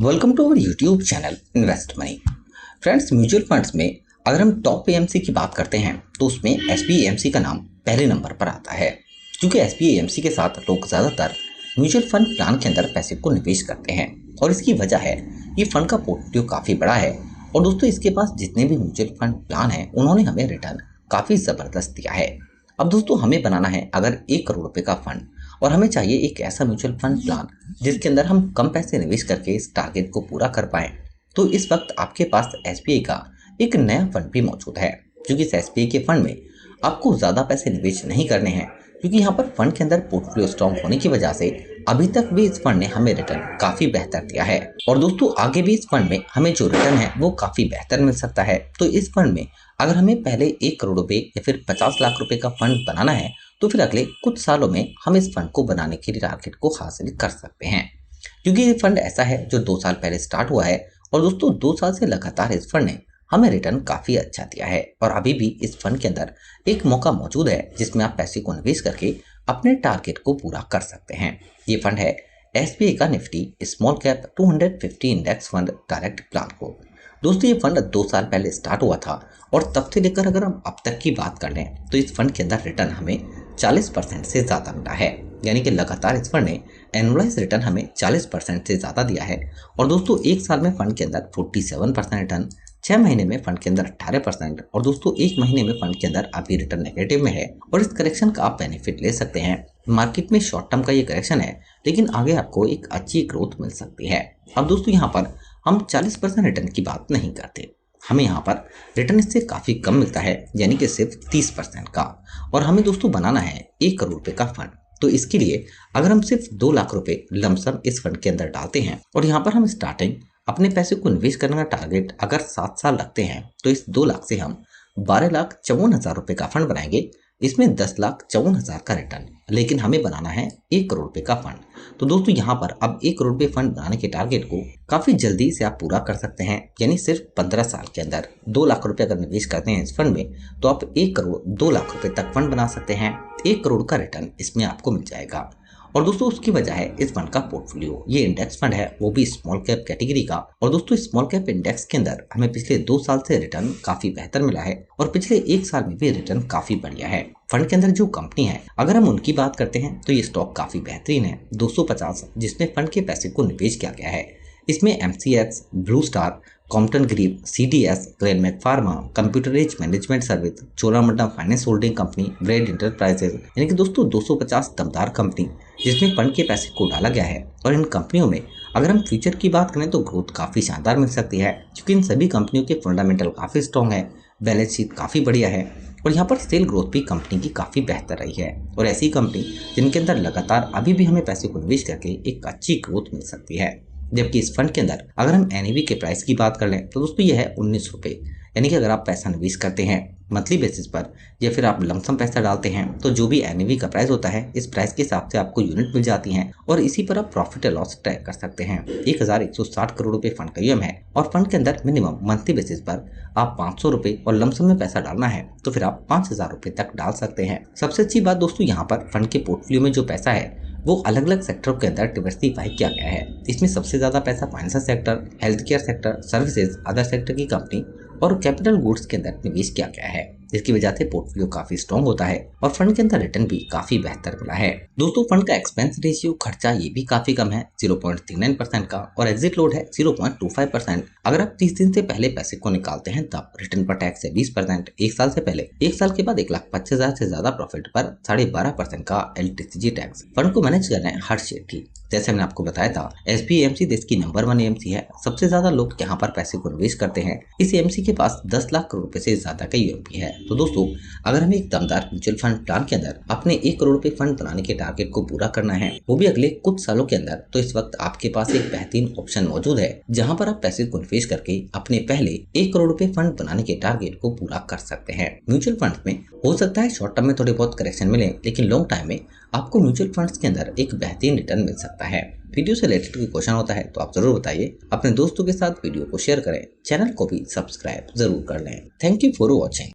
Welcome to our YouTube channel invest money. Friends, mutual funds में अगर हम top AMC की बात करते हैं तो उसमें एसबीएएमसी का नाम पहले नंबर पर आता है, क्योंकि एसबीएएमसी के साथ लोग ज़्यादातर म्यूचुअल फंड प्लान के अंदर पैसे को निवेश करते हैं और इसकी वजह है ये फंड का पोर्टफोलियो काफ़ी बड़ा है। और दोस्तों, इसके पास जितने भी म्यूचुअल फंड प्लान हैं उन्होंने हमें रिटर्न काफ़ी ज़बरदस्त दिया है। अब दोस्तों, हमें बनाना है अगर 1 करोड़ रुपए का फंड और हमें चाहिए एक ऐसा म्यूचुअल फंड प्लान जिसके अंदर हम कम पैसे निवेश करके इस टारगेट को पूरा कर पाएं, तो इस वक्त आपके पास एसबीआई का एक नया फंड भी मौजूद है। क्योंकि इस एसबीआई के फंड में आपको ज़्यादा पैसे निवेश नहीं करने हैं, क्योंकि यहाँ पर फंड के अंदर पोर्टफोलियो स्ट्रॉन्ग होने की वजह से अभी तक भी इस फंड ने हमें रिटर्न काफ़ी बेहतर दिया है और दोस्तों आगे भी इस फंड में हमें जो रिटर्न है वो काफ़ी बेहतर मिल सकता है। तो इस फंड में अगर हमें पहले 1 करोड़ रुपए या फिर 50 लाख रुपए का फंड बनाना है तो फिर अगले कुछ सालों में हम इस फंड को बनाने के लिए टारगेट को हासिल कर सकते हैं, क्योंकि ये फंड ऐसा है जो 2 साल पहले स्टार्ट हुआ है और दोस्तों 2 साल से लगातार इस फंड ने हमें रिटर्न काफ़ी अच्छा दिया है। और अभी भी इस फंड के अंदर एक मौका मौजूद है जिसमें आप पैसे को निवेश करके अपने टारगेट को पूरा कर सकते हैं। ये फंड है एसबीआई का Nifty small cap 250 index fund direct plan को। दोस्तों, ये फंड 2 साल पहले स्टार्ट हुआ था और तब से लेकर अगर हम अब तक की बात कर लें तो इस फंड के अंदर रिटर्न हमें 40% से ज़्यादा मिला है। यानी कि लगातार इस फंड ने एनुअलाइज रिटर्न हमें 40% से ज़्यादा दिया है। और दोस्तों, 1 साल में फंड के अंदर 47% रिटर्न, 6 महीने में फंड के अंदर 18% और दोस्तों 1 महीने में फंड के अंदर अभी रिटर्न नेगेटिव में है। और इस करेक्शन का आप बेनिफिट ले सकते हैं। मार्केट में शॉर्ट टर्म का ये करेक्शन है, लेकिन आगे आपको एक अच्छी ग्रोथ मिल सकती है। अब दोस्तों, यहाँ पर हम 40% रिटर्न की बात नहीं करते, हमें यहाँ पर रिटर्न इससे काफ़ी कम मिलता है, यानी कि सिर्फ 30% का। और हमें दोस्तों बनाना है 1 करोड़ रुपए का फंड। तो इसके लिए अगर हम सिर्फ 2 लाख रुपए लमसम इस फंड के अंदर डालते हैं और यहाँ पर हम स्टार्टिंग अपने पैसे को निवेश करने का टारगेट अगर 7 साल रखते हैं तो इस 2 लाख से हम 12,54,000 रुपए का फंड बनाएंगे। इसमें 10,54,000 का रिटर्न, लेकिन हमें बनाना है 1 करोड़ रुपए का फंड। तो दोस्तों, यहाँ पर अब 1 करोड़ रुपए फंड बनाने के टारगेट को काफी जल्दी से आप पूरा कर सकते हैं। यानी सिर्फ 15 साल के अंदर 2 लाख रुपए अगर निवेश करते हैं इस फंड में तो आप 1 करोड़ 2 लाख रुपए तक फंड बना सकते हैं। 1 करोड़ का रिटर्न इसमें आपको मिल जाएगा। और दोस्तों, उसकी वजह है इस फंड का पोर्टफोलियो। ये इंडेक्स फंड है, वो भी स्मॉल कैप कैटेगरी का। और दोस्तों, स्मॉल कैप इंडेक्स के अंदर हमें पिछले 2 साल से रिटर्न काफी बेहतर मिला है और पिछले 1 साल में भी रिटर्न काफी बढ़िया है। फंड के अंदर जो कंपनी है अगर हम उनकी बात करते हैं तो ये स्टॉक काफी बेहतरीन है। 250 जिसमें फंड के पैसे को निवेश किया गया है। इसमें MCX, Blue Star, Crompton Greaves, CDS, Glenmark pharma, computer age management service, Cholamandalam finance holding company, bread enterprises, यानी कि दोस्तों 250 दमदार कंपनी जिसमें फंड के पैसे को डाला गया है। और इन कंपनियों में अगर हम फ्यूचर की बात करें तो ग्रोथ काफ़ी शानदार मिल सकती है, क्योंकि इन सभी कंपनियों के फंडामेंटल काफ़ी स्ट्रॉन्ग है, बैलेंस शीट काफ़ी बढ़िया है और यहाँ पर सेल ग्रोथ भी कंपनी की काफ़ी बेहतर रही है। और ऐसी कंपनी जिनके अंदर लगातार अभी भी हमें पैसे को निवेश करके एक अच्छी ग्रोथ मिल सकती है। जबकि इस फंड के अंदर अगर हम एनएवी के प्राइस की बात कर लें तो दोस्तों यह है 19 रुपये। यानी कि अगर आप पैसा निवेश करते हैं मंथली बेसिस पर या फिर आप लमसम पैसा डालते हैं तो जो भी एनएवी का प्राइस होता है इस प्राइस के हिसाब से आपको यूनिट मिल जाती हैं और इसी पर आप प्रॉफिट और लॉस ट्रैक कर सकते हैं। 1160 करोड़ रुपए फंड का यूएम है और फंड के अंदर मिनिमम मंथली बेसिस पर आप 500 रुपए और लमसम में पैसा डालना है तो फिर आप 5,000 रुपए तक डाल सकते हैं। सबसे अच्छी बात दोस्तों, यहाँ पर फंड के पोर्टफोलियो में जो पैसा है वो अलग अलग सेक्टर के अंदर डिवर्सिफाई किया गया है। इसमें सबसे ज्यादा पैसा financial sector, health care sector, services, other sector की कंपनी और कैपिटल गुड्स के अंदर निवेश किया गया है, जिसकी वजह से पोर्टफोलियो काफी स्ट्रॉन्ग होता है और फंड के अंदर रिटर्न भी काफी बेहतर मिला है। दोस्तों, फंड का एक्सपेंस रेशियो खर्चा ये भी काफी कम है, 0.39% का, और एग्जिट लोड है 0.25%। अगर आप 30 दिन से पहले पैसे को निकालते हैं तब रिटर्न पर टैक्स है 20%, 1 साल से पहले, 1 साल के बाद 1,25,000 से ज्यादा प्रॉफिट पर 12.5% का एलटीसीजी टैक्स। फंड को मैनेज करना है हर शेयर की। जैसे मैंने आपको बताया था, एसबीएमसी देश की नंबर 1 एएमसी है। सबसे ज्यादा लोग यहाँ पर पैसे को निवेश करते हैं। इस एएमसी के पास 10 लाख करोड़ रुपए से ज्यादा का यूएमपी है। तो दोस्तों, अगर हमें एक दमदार म्यूचुअल फंड प्लान के अंदर अपने 1 करोड़ रुपए फंड बनाने के टारगेट को पूरा करना है, वो भी अगले कुछ सालों के अंदर, तो इस वक्त आपके पास एक बेहतरीन ऑप्शन मौजूद है जहां पर आप पैसे को निवेश करके अपने पहले 1 करोड़ रुपए फंड बनाने के टारगेट को पूरा कर सकते हैं। म्यूचुअल फंड में हो सकता है शॉर्ट टर्म में थोड़े बहुत करेक्शन मिले, लेकिन लॉन्ग टाइम में आपको म्यूचुअल फंड्स के अंदर एक बेहतरीन रिटर्न मिल सकता है। वीडियो से रिलेटेड कोई क्वेश्चन होता है तो आप जरूर बताइए। अपने दोस्तों के साथ वीडियो को शेयर करें, चैनल को भी सब्सक्राइब जरूर कर लें। Thank you for watching.